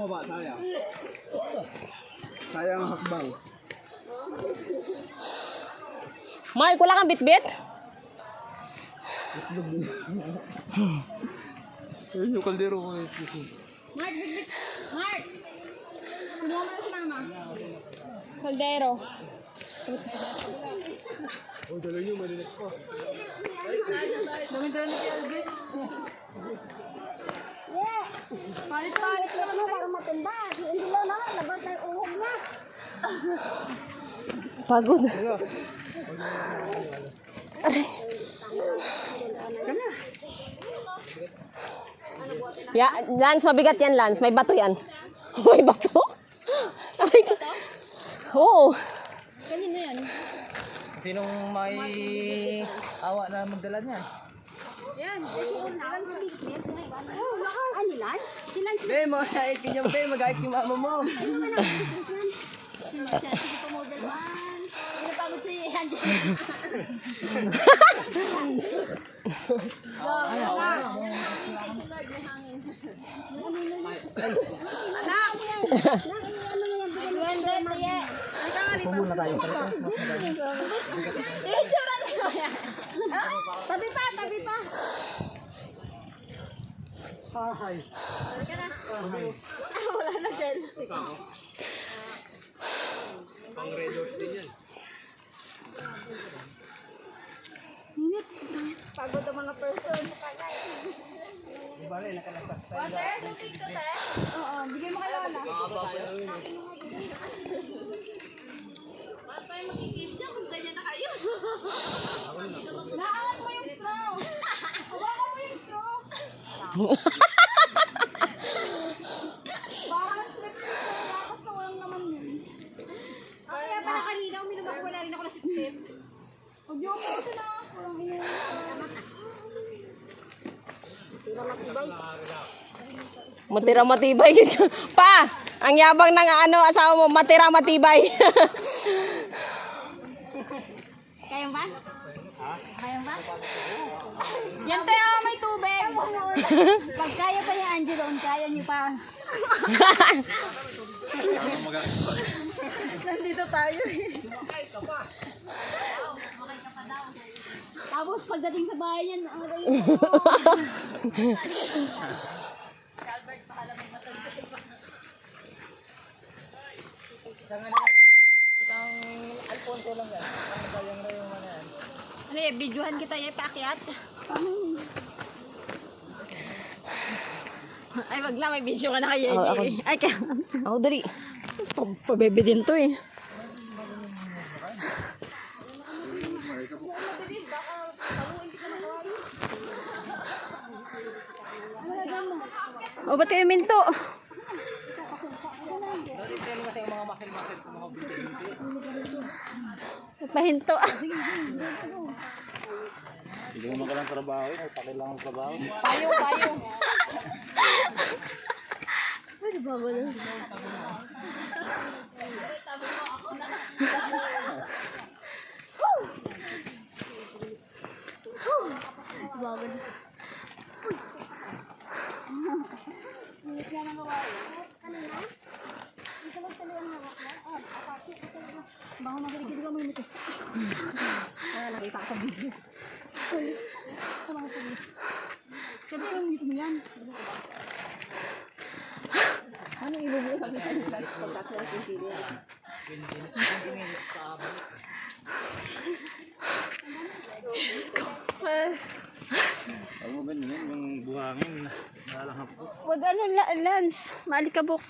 bumaba, sayang. Sayang ang hakbang. Mark, wala kang bitbit? Ayun yung kaldero ko. Mark, bitbit. Mark! Sinuha mo na si mama. Kaldero. Oh, dala nyo, malinis ko. Dami-dami ni Alvin. Palit-palit na naman para matumba. Hindi lang na, labas na yung uhog na. Pagod. Ya, Lance, mabigat yan, Lance. May bato yan. May bato? Ay, oo. Kanina yan. Sinong may awa na magdala niya? Yan. Ano, Lance? Si Lance. Be, mag-ait ka niya, be. Mag-ait yung mama mo. Sige po, model man. Pinapagod si Angel. Pumula tayo. Tabi pa, tabi pa. Hi. Wala na, girl. Pang red horse din yan. Minit. Pagod ang mga person. Di ba rin, nakalasas tayo. Water, tubig to, te. Oo, bigay mo kay Lola. Bakit tayo makikip dyan kung ganyan na kayo? Naangat mo yung straw. Hawakan mo yung straw. Parang slip yung straw. Tapos na walang naman yun. Kaya pala kanina, uminom ako, wala rin ako nasip-sip. Huwag niyo ako ito na. Walang inom. Matira matibay. Pa! Ang yabang ng ano, asawa mo, matira matibay. Kaya ba? Kaya ba? Yan tayo, may tubig. Pag kaya pa yung Angelon, kaya niyo pa. Nandito tayo eh. Tapos pagdating sa bahay yan, aray mo. Albert, pahala may matag sa iba. Itang Alfonso lang yan. Ang sayang na yung mga yan. Ano eh, videohan kita eh, paakyat. Ay, wag lang, may video ka na kay Yeye. Ay, kaya. Ako, dali. Pabebe din to eh. O, ba't kayo minto? Pahinto. Hindi mo ka lang trabaho, kailangan trabaho. Payo. Pwede ba ba lang? Bago na. Baka magaligid ka mga ito. Nakita ka sa video. Sabi yung dito mo yan. Anong ibubuo sa akin? Pagkasaya yung video. Alam mo ba yun, yung buhangin, nalalangap ko. Wag ano, Lance. Maalikabok.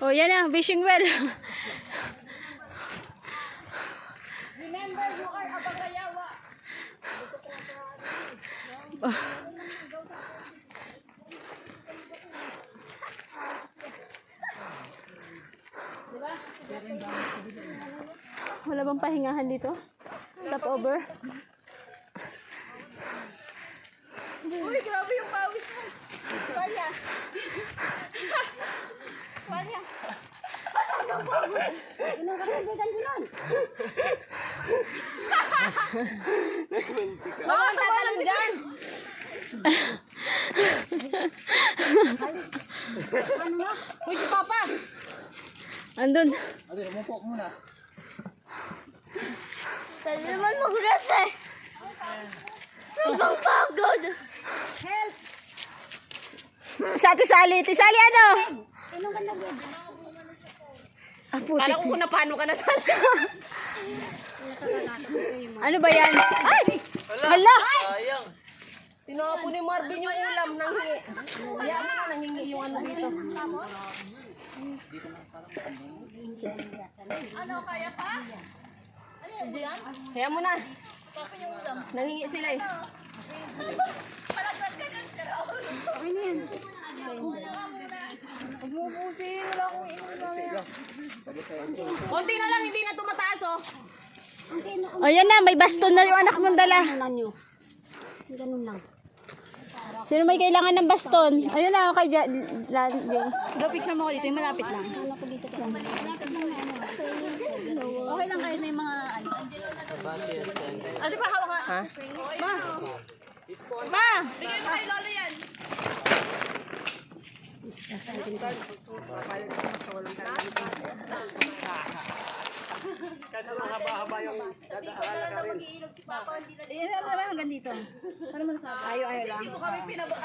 Oh, yan na. Fishing well. Remember, you are Abagayawa. Wala bang pahingahan dito? Stop over? Uy, grabe yung pawis mo. Palya. Palya. Mama, tatalon dyan. Uy, si Papa. Andun. Ate, umupo muna. Pwede naman mag-rest eh. Sobrang pagod. Sa Ate Sally. Ate Sally, ano? Kala ko kung paano ka na sana. Ano ba yan? Ay! Hala! Sayang. Tinapo ni Marvin yung ulam nang hingi. Hayaan mo na nangingi yung ano dito. Hayaan mo na. Nangingi sila eh. Konti na lang, hindi na tumataas oh. Ayan na, may baston na yung anak mong dala. Ganun lang. Sino may kailangan ng baston? Ayun na, okay, James. Picture mo ko dito, yung malapit lang. Okay lang kahit may mga ano. Ate pa, hawak ka. Ha? Ma! Ma! Bigyan mo kay Lola yan. Hanggang dito. Para masasabi. Ayaw lang. Dito kami pinalake ko.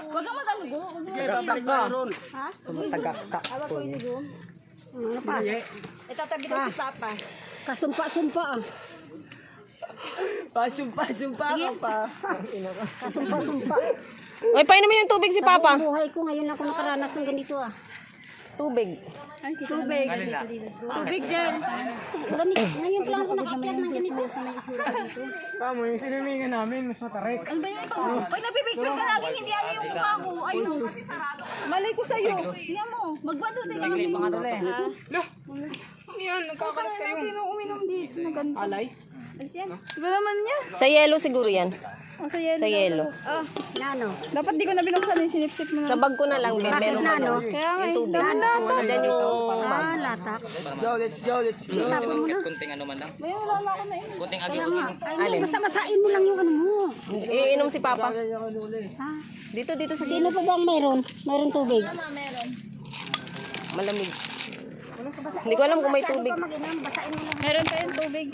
Huwag kang mag-anugo. Itatabi na si Papa. Kasumpa-sumpa ah. Pasumpa ka pa. Kasumpa-sumpa. Uy, painom mo yung tubig si Papa. Buhay ko ngayon ako nakaranas ng ganito ah. Tubig. Tubig. Tubig dyan. Ganito. Ngayon pa lang ako nakakyat ng ganito. Kamo, yung sinimingan namin, mas matarik. Ano ba yan? Pag nabibicture ka lagi, hindi ano yung mukha ko. Ayun. Malay ko sa'yo. Siya mo. Magbado din lang. Mga dole, ha? Yan, nagkakalat kayo. Sino uminom dito? Alay? Iba naman niya. Sa yellow siguro yan. Ang sa yelo. Sa yellow. Nano. Dapat di ko na binuksan yung sinipsip mo na. Sa bag ko na lang, Ben. Meron ka nano? doon. Kaya nga, Yung tubig. Nandiyan yung bag. Ah, latak. Let's go. Tapon mo na. Kunting ano man lang. Bayan, wala na ako na yun. Kunting agi-agi. Ay, basta masain mo lang yung ano mo. Iinom si Papa. Ha? Dito sa Sino pa bang mayroon? Mayroon tubig? malamig. Hindi ko alam kung may tubig. Mag-inom, basain mo lang. Meron pa yung tubig.